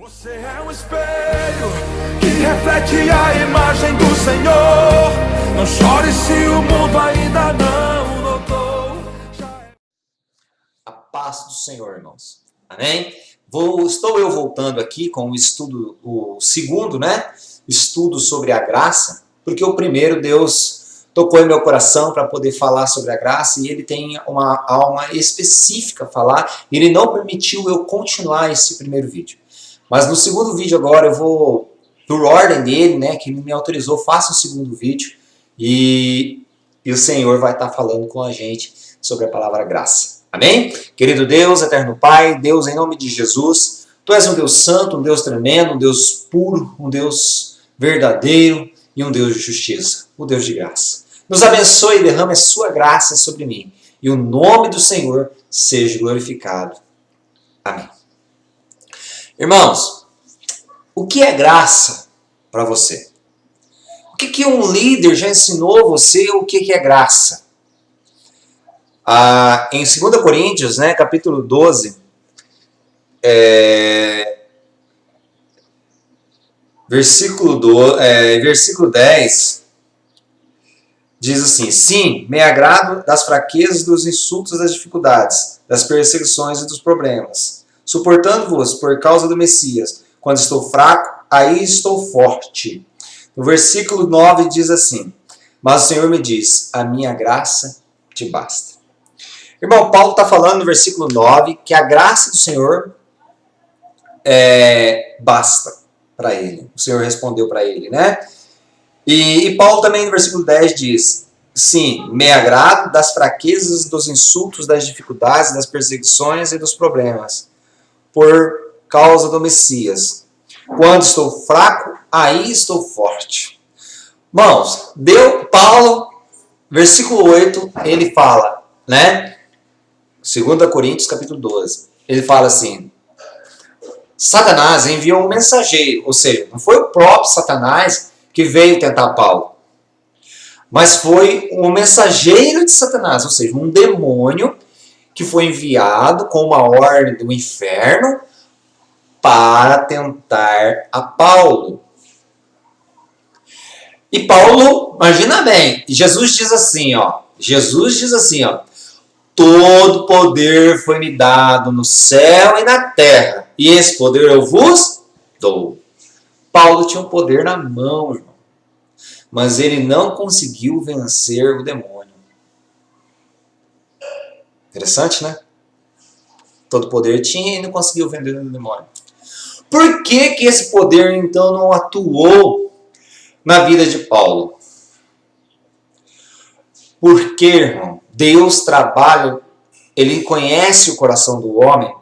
Você é um espelho que reflete a imagem do Senhor. Não chore se o mundo ainda não notou. A paz do Senhor, irmãos. Amém? Estou eu voltando aqui com o estudo, o segundo, estudo sobre a graça, porque o primeiro Deus tocou em meu coração para poder falar sobre a graça e ele tem uma alma específica a falar e ele não permitiu eu continuar esse primeiro vídeo. Mas no segundo vídeo agora eu vou, por ordem dele, que ele me autorizou, faça o segundo vídeo e o Senhor vai estar falando com a gente sobre a palavra graça. Amém? Querido Deus, eterno Pai, Deus, em nome de Jesus, Tu és um Deus santo, um Deus tremendo, um Deus puro, um Deus verdadeiro e um Deus de justiça, um Deus de graça. Nos abençoe e derrame a Sua graça sobre mim e o nome do Senhor seja glorificado. Amém. Irmãos, o que é graça para você? O que um líder já ensinou você o que é graça? Em 2 Coríntios, capítulo 12, versículo 10, diz assim: Sim, me agrado das fraquezas, dos insultos, das dificuldades, das perseguições e dos problemas, suportando-vos por causa do Messias. Quando estou fraco, aí estou forte. No versículo 9 diz assim: Mas o Senhor me diz, a minha graça te basta. Irmão, Paulo está falando no versículo 9 que a graça do Senhor basta para ele. O Senhor respondeu para ele, E Paulo também no versículo 10 diz: Sim, me agrado das fraquezas, dos insultos, das dificuldades, das perseguições e dos problemas, por causa do Messias. Quando estou fraco, aí estou forte. Irmãos, Paulo, versículo 8, ele fala, 2 Coríntios, capítulo 12, ele fala assim: Satanás enviou um mensageiro, ou seja, não foi o próprio Satanás que veio tentar Paulo, mas foi um mensageiro de Satanás, ou seja, um demônio que foi enviado com uma ordem do inferno para tentar a Paulo. E Paulo, imagina bem, Jesus diz assim, todo poder foi me dado no céu e na terra, e esse poder eu vos dou. Paulo tinha o poder na mão, irmão, mas ele não conseguiu vencer o demônio. Interessante, Todo poder tinha e não conseguiu vencer o demônio. Por que esse poder, então, não atuou na vida de Paulo? Porque, irmão, Deus trabalha, Ele conhece o coração do homem,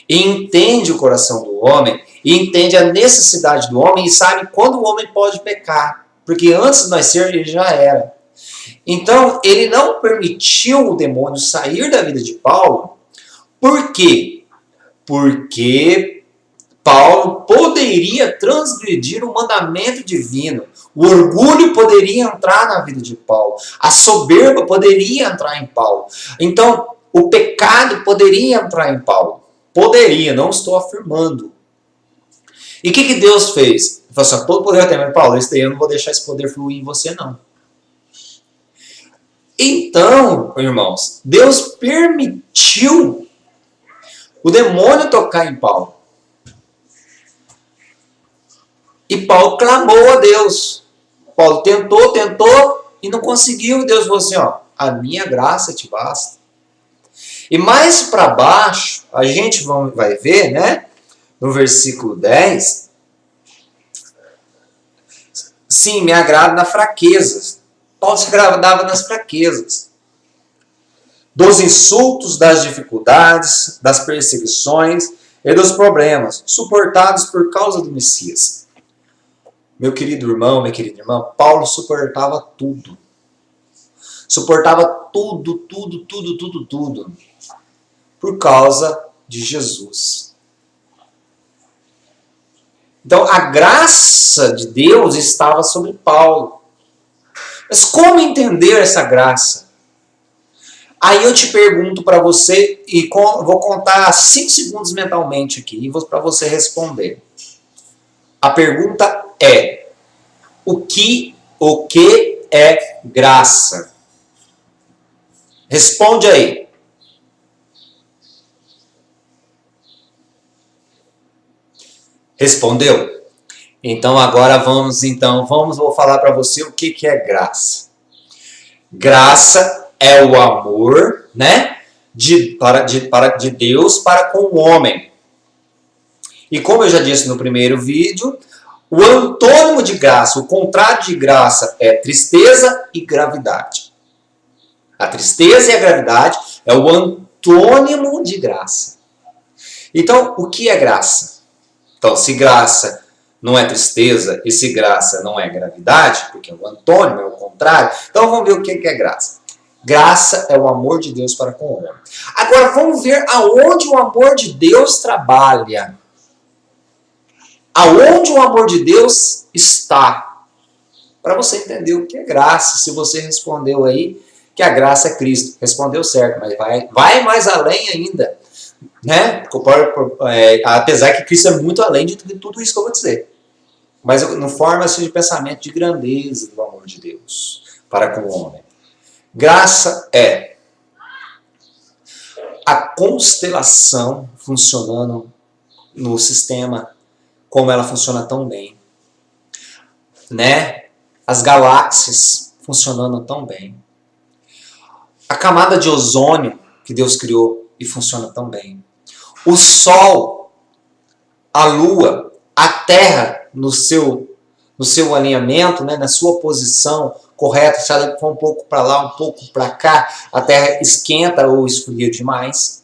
e entende o coração do homem, e entende a necessidade do homem, e sabe quando o homem pode pecar. Porque antes de nascer, ele já era. Então, ele não permitiu o demônio sair da vida de Paulo. Por quê? Porque Paulo poderia transgredir o mandamento divino. O orgulho poderia entrar na vida de Paulo. A soberba poderia entrar em Paulo. Então, o pecado poderia entrar em Paulo. Poderia, não estou afirmando. E o que Deus fez? Ele falou assim: todo poder tem, mas Paulo, esse daí eu não vou deixar esse poder fluir em você, não. Então, irmãos, Deus permitiu o demônio tocar em Paulo. E Paulo clamou a Deus. Paulo tentou e não conseguiu. E Deus falou assim: a minha graça te basta. E mais para baixo, a gente vai ver, no versículo 10, sim, me agrada nas fraquezas. Paulo se agradava nas fraquezas, dos insultos, das dificuldades, das perseguições e dos problemas, suportados por causa do Messias. Meu querido irmão, minha querida irmã, Paulo suportava tudo. Suportava tudo, por causa de Jesus. Então, a graça de Deus estava sobre Paulo. Mas como entender essa graça? Aí eu te pergunto para você, e vou contar 5 segundos mentalmente aqui, para você responder. A pergunta é: o que é graça? Responde aí. Respondeu? Então agora vou falar para você o que é graça. Graça é o amor, né, de Deus para com o homem. E como eu já disse no primeiro vídeo, o antônimo de graça, o contrário de graça é tristeza e gravidade. A tristeza e a gravidade é o antônimo de graça. Então, o que é graça? Então, se graça não é tristeza e se graça não é gravidade, porque o antônimo é o contrário, então vamos ver o que é graça. Graça é o amor de Deus para com o homem. Agora vamos ver aonde o amor de Deus trabalha. Aonde o amor de Deus está. Para você entender o que é graça. Se você respondeu aí que a graça é Cristo. Respondeu certo, mas vai mais além ainda. Né? Apesar que Cristo é muito além de tudo isso que eu vou dizer. Mas não forma assim de pensamento de grandeza do amor de Deus para com o homem. Graça é a constelação funcionando no sistema como ela funciona tão bem, né? As galáxias funcionando tão bem, a camada de ozônio que Deus criou e funciona tão bem, o Sol, a Lua, a Terra no seu alinhamento, né? Na sua posição correta, se ela for um pouco para lá, um pouco para cá, a Terra esquenta ou esfria demais.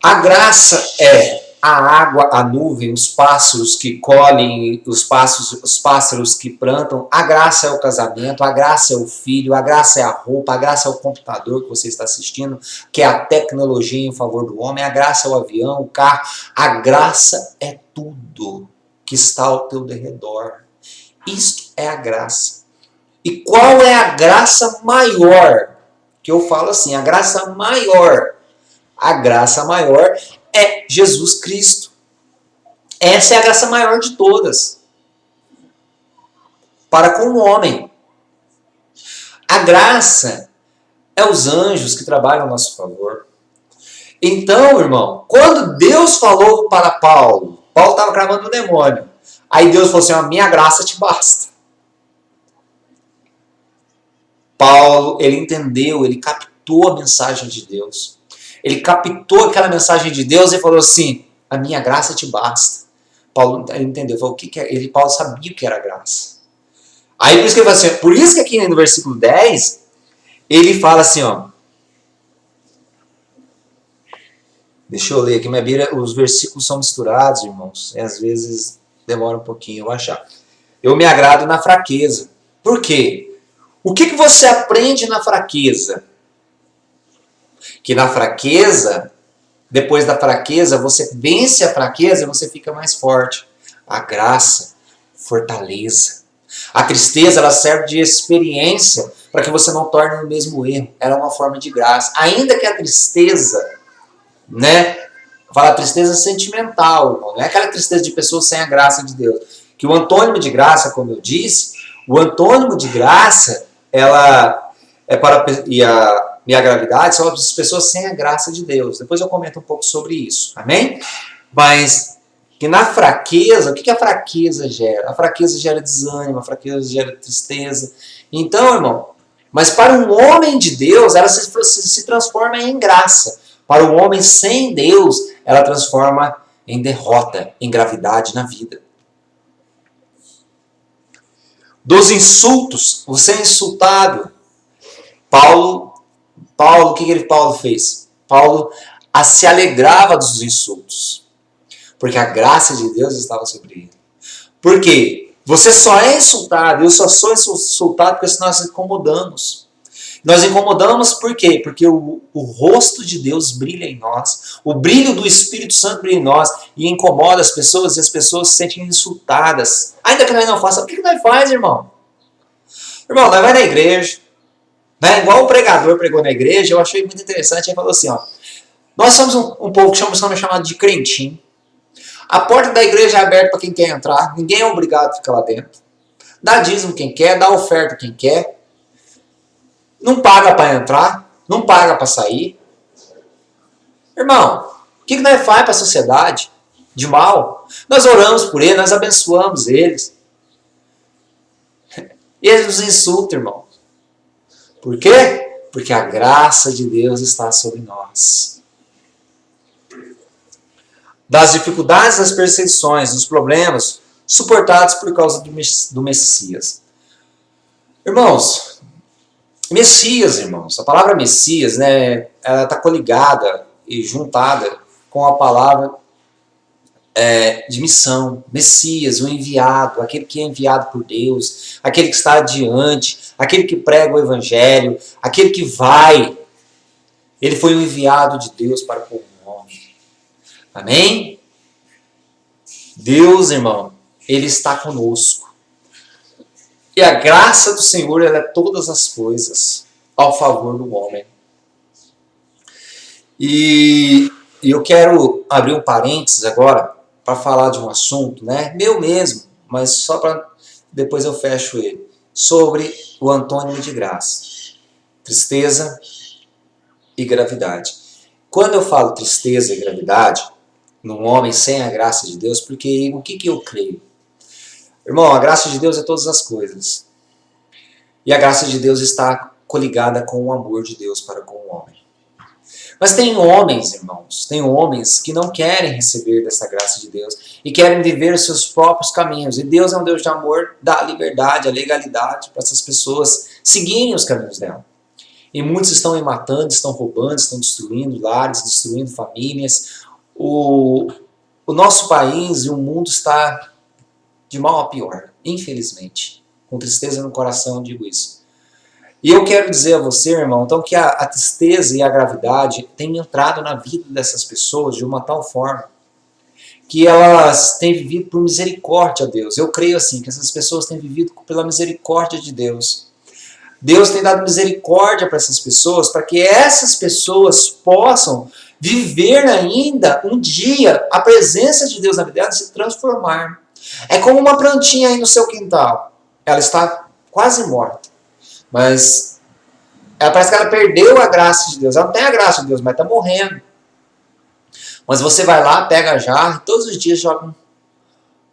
A graça é a água, a nuvem, os pássaros que colhem, os pássaros que plantam. A graça é o casamento, a graça é o filho, a graça é a roupa, a graça é o computador que você está assistindo, que é a tecnologia em favor do homem, a graça é o avião, o carro. A graça é tudo que está ao teu derredor. Isto é a graça. E qual é a graça maior? Que eu falo assim, a graça maior. A graça maior é Jesus Cristo. Essa é a graça maior de todas. Para com o homem. A graça é os anjos que trabalham a nosso favor. Então, irmão, quando Deus falou para Paulo estava cravando o demônio. Aí Deus falou assim, a minha graça te basta. Paulo, ele entendeu, ele captou a mensagem de Deus. Ele captou aquela mensagem de Deus e falou assim, a minha graça te basta. Paulo ele entendeu, falou, o que é? Paulo sabia o que era graça. Aí por isso que ele fala assim, por isso que aqui no versículo 10, ele fala assim, ó. Deixa eu ler aqui, minha Bíblia, os versículos são misturados, irmãos. E às vezes demora um pouquinho eu achar. Eu me agrado na fraqueza. Por quê? O que você aprende na fraqueza? Que na fraqueza, depois da fraqueza, você vence a fraqueza e você fica mais forte. A graça, fortaleza. A tristeza, ela serve de experiência para que você não torne o mesmo erro. Ela é uma forma de graça. Ainda que a tristeza, né? Fala tristeza sentimental, não é aquela tristeza de pessoas sem a graça de Deus. Que o antônimo de graça, como eu disse, o antônimo de graça, ela é para e a gravidade são as pessoas sem a graça de Deus. Depois eu comento um pouco sobre isso, amém? Mas que na fraqueza, o que a fraqueza gera? A fraqueza gera desânimo, a fraqueza gera tristeza. Então, irmão, mas para um homem de Deus, ela se transforma em graça. Para um homem sem Deus, ela transforma em derrota, em gravidade na vida. Dos insultos, você é insultado. Paulo, o que Paulo fez? Paulo se alegrava dos insultos. Porque a graça de Deus estava sobre ele. Por quê? Você só é insultado, eu só sou insultado porque nós incomodamos. Nós incomodamos por quê? Porque o rosto de Deus brilha em nós, o brilho do Espírito Santo brilha em nós e incomoda as pessoas e as pessoas se sentem insultadas. Ainda que nós não façamos, o que nós faz, irmão? Irmão, nós vai na igreja, né? Igual o pregador pregou na igreja, eu achei muito interessante, ele falou assim, ó, nós somos um povo que somos chamado de crentinho. A porta da igreja é aberta para quem quer entrar, ninguém é obrigado a ficar lá dentro. Dá dízimo quem quer, dá oferta quem quer. Não paga para entrar, não paga para sair. Irmão, o que nós fazemos para a sociedade de mal? Nós oramos por eles, nós abençoamos eles. E eles nos insultam, irmão. Por quê? Porque a graça de Deus está sobre nós. Das dificuldades, das perseguições, dos problemas suportados por causa do Messias. Irmãos, Messias, irmãos, a palavra Messias, né, ela está coligada e juntada com a palavra de missão. Messias, o enviado, aquele que é enviado por Deus, aquele que está adiante, aquele que prega o evangelho, aquele que vai. Ele foi o enviado de Deus para o homem. Amém? Deus, irmão, Ele está conosco. E a graça do Senhor, ela é todas as coisas ao favor do homem. E eu quero abrir um parênteses agora para falar de um assunto, né? Meu mesmo, mas só para depois eu fecho ele. Sobre o antônimo de graça. Tristeza e gravidade. Quando eu falo tristeza e gravidade, num homem sem a graça de Deus, porque o que eu creio? Irmão, a graça de Deus é todas as coisas. E a graça de Deus está coligada com o amor de Deus para com o homem. Mas tem homens, irmãos, tem homens que não querem receber dessa graça de Deus e querem viver os seus próprios caminhos. E Deus é um Deus de amor, dá a liberdade, a legalidade para essas pessoas seguirem os caminhos dela. E muitos estão matando, estão roubando, estão destruindo lares, destruindo famílias. O nosso país e o mundo está de mal a pior, infelizmente. Com tristeza no coração eu digo isso. E eu quero dizer a você, irmão, então que a tristeza e a gravidade têm entrado na vida dessas pessoas de uma tal forma que elas têm vivido por misericórdia a Deus. Eu creio assim, que essas pessoas têm vivido pela misericórdia de Deus. Deus tem dado misericórdia para essas pessoas, para que essas pessoas possam viver ainda um dia a presença de Deus na vida delas e se transformar. É como uma plantinha aí no seu quintal. Ela está quase morta. Mas parece que ela perdeu a graça de Deus. Ela não tem a graça de Deus, mas está morrendo. Mas você vai lá, pega a jarra e todos os dias joga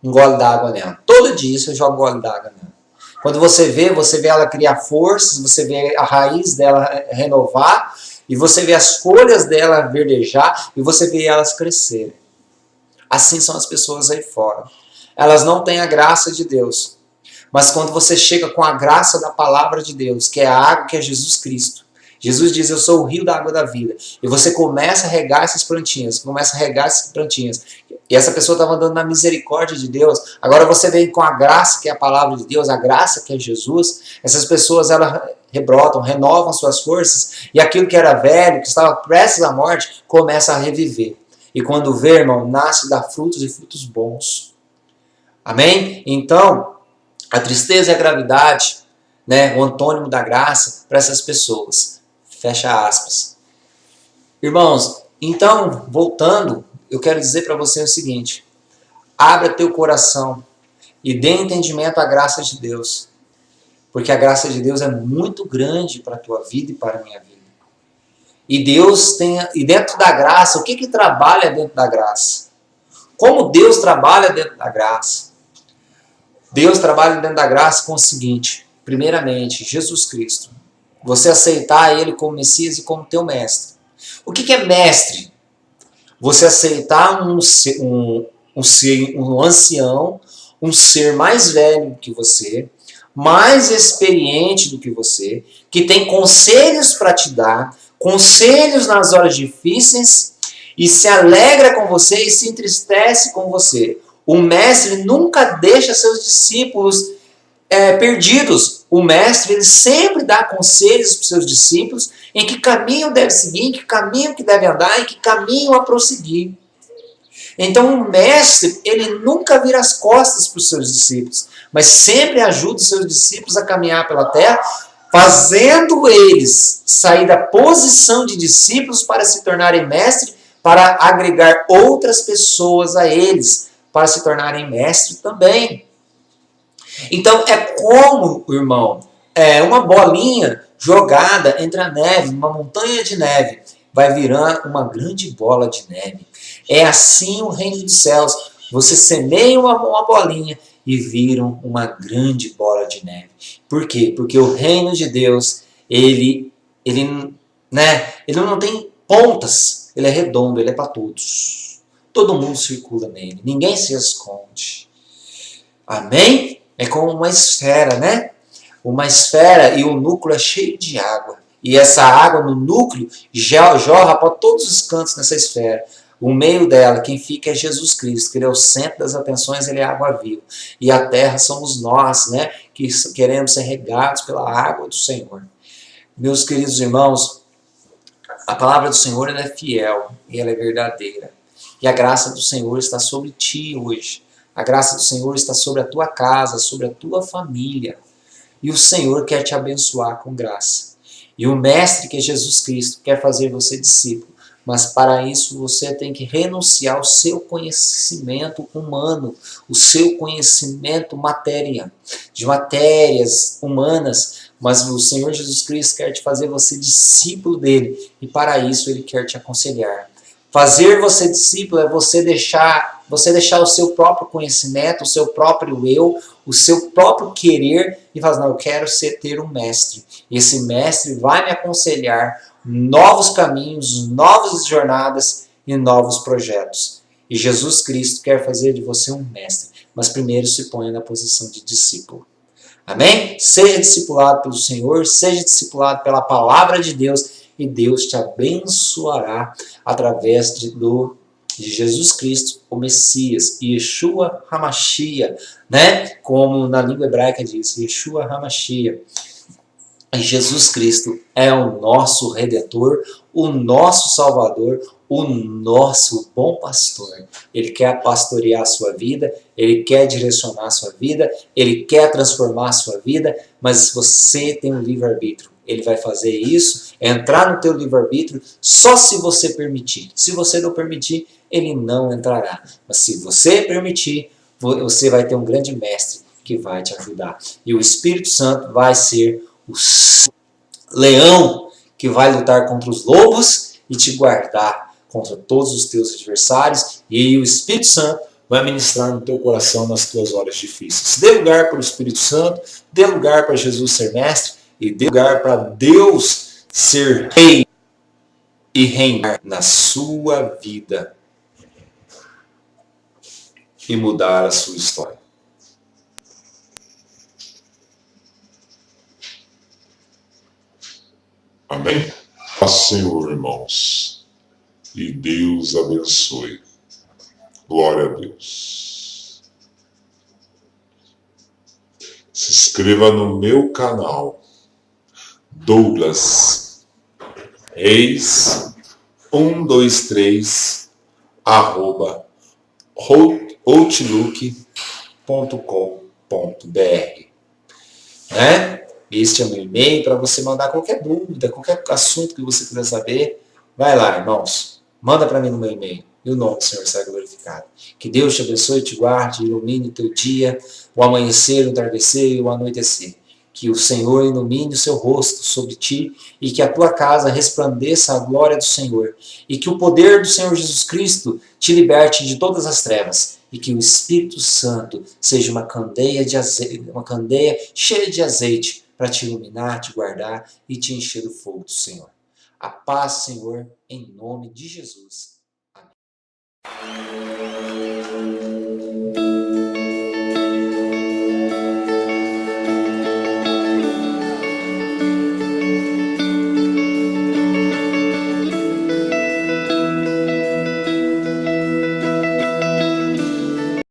um gole d'água nela. Todo dia você joga um gole d'água nela. Quando você vê ela criar forças, você vê a raiz dela renovar, e você vê as folhas dela verdejar, e você vê elas crescerem. Assim são as pessoas aí fora. Elas não têm a graça de Deus. Mas quando você chega com a graça da palavra de Deus, que é a água, que é Jesus Cristo, Jesus diz, eu sou o rio da água da vida. E você começa a regar essas plantinhas, e essa pessoa estava andando na misericórdia de Deus. Agora você vem com a graça, que é a palavra de Deus, a graça, que é Jesus. Essas pessoas, elas rebrotam, renovam suas forças, e aquilo que era velho, que estava prestes à morte, começa a reviver. E quando vê, irmão, nasce, dá frutos e frutos bons. Amém? Então, a tristeza e a gravidade, né, o antônimo da graça para essas pessoas. Fecha aspas. Irmãos, então, voltando, eu quero dizer para você o seguinte. Abra teu coração e dê entendimento à graça de Deus. Porque a graça de Deus é muito grande para a tua vida e para a minha vida. E Deus tem, e dentro da graça, o que trabalha dentro da graça? Como Deus trabalha dentro da graça? Deus trabalha dentro da graça com o seguinte, primeiramente, Jesus Cristo. Você aceitar Ele como Messias e como teu mestre. O que é mestre? Você aceitar um ancião, um ser mais velho que você, mais experiente do que você, que tem conselhos para te dar, conselhos nas horas difíceis, e se alegra com você e se entristece com você. O mestre nunca deixa seus discípulos perdidos. O mestre, ele sempre dá conselhos para os seus discípulos em que caminho deve seguir, em que caminho que deve andar, em que caminho a prosseguir. Então o mestre, ele nunca vira as costas para os seus discípulos, mas sempre ajuda os seus discípulos a caminhar pela terra, fazendo eles sair da posição de discípulos para se tornarem mestres, para agregar outras pessoas a eles, para se tornarem mestres também. Então é como, irmão, uma bolinha jogada entre a neve, uma montanha de neve, vai virar uma grande bola de neve. É assim o reino dos céus. Você semeia uma bolinha e viram uma grande bola de neve. Por quê? Porque o reino de Deus, ele não tem pontas, ele é redondo, ele é para todos. Todo mundo circula nele, ninguém se esconde. Amém? É como uma esfera, né? Uma esfera e o núcleo é cheio de água. E essa água no núcleo jorra para todos os cantos nessa esfera. O meio dela, quem fica é Jesus Cristo, que ele é o centro das atenções, ele é água viva. E a terra somos nós, né? Que queremos ser regados pela água do Senhor. Meus queridos irmãos, a palavra do Senhor ela é fiel e ela é verdadeira. E a graça do Senhor está sobre ti hoje. A graça do Senhor está sobre a tua casa, sobre a tua família. E o Senhor quer te abençoar com graça. E o Mestre, que é Jesus Cristo, quer fazer você discípulo. Mas para isso você tem que renunciar ao seu conhecimento humano, o seu conhecimento de matérias humanas. Mas o Senhor Jesus Cristo quer te fazer você discípulo dele. E para isso ele quer te aconselhar. Fazer você discípulo é você deixar o seu próprio conhecimento, o seu próprio eu, o seu próprio querer e falar, não, eu quero ter um mestre. E esse mestre vai me aconselhar novos caminhos, novas jornadas e novos projetos. E Jesus Cristo quer fazer de você um mestre, mas primeiro se ponha na posição de discípulo. Amém? Seja discipulado pelo Senhor, seja discipulado pela palavra de Deus e Deus te abençoará através de Jesus Cristo, o Messias, Yeshua HaMashiach, né? Como na língua hebraica diz, Yeshua HaMashiach. E Jesus Cristo é o nosso Redentor, o nosso Salvador, o nosso bom pastor. Ele quer pastorear a sua vida, ele quer direcionar a sua vida, ele quer transformar a sua vida, mas você tem um livre-arbítrio. Ele vai fazer isso, entrar no teu livre-arbítrio, só se você permitir. Se você não permitir, ele não entrará. Mas se você permitir, você vai ter um grande mestre que vai te ajudar. E o Espírito Santo vai ser o leão que vai lutar contra os lobos e te guardar contra todos os teus adversários. E o Espírito Santo vai ministrar no teu coração nas tuas horas difíceis. Dê lugar para o Espírito Santo, dê lugar para Jesus ser mestre e dê lugar para Deus ser rei e reinar na sua vida e mudar a sua história. Amém? Paz, Senhor, irmãos. E Deus abençoe. Glória a Deus. Se inscreva no meu canal, Douglas Reis 123 @outlook.com.br, né? Este é o meu e-mail para você mandar qualquer dúvida, qualquer assunto que você quiser saber. Vai lá, irmãos. Manda para mim no meu e-mail. E o nome do Senhor será glorificado. Que Deus te abençoe, te guarde, ilumine o teu dia, o amanhecer, o entardecer e o anoitecer. Que o Senhor ilumine o seu rosto sobre ti e que a tua casa resplandeça a glória do Senhor. E que o poder do Senhor Jesus Cristo te liberte de todas as trevas. E que o Espírito Santo seja uma candeia cheia de azeite para te iluminar, te guardar e te encher do fogo do Senhor. A paz, Senhor, em nome de Jesus. Amém.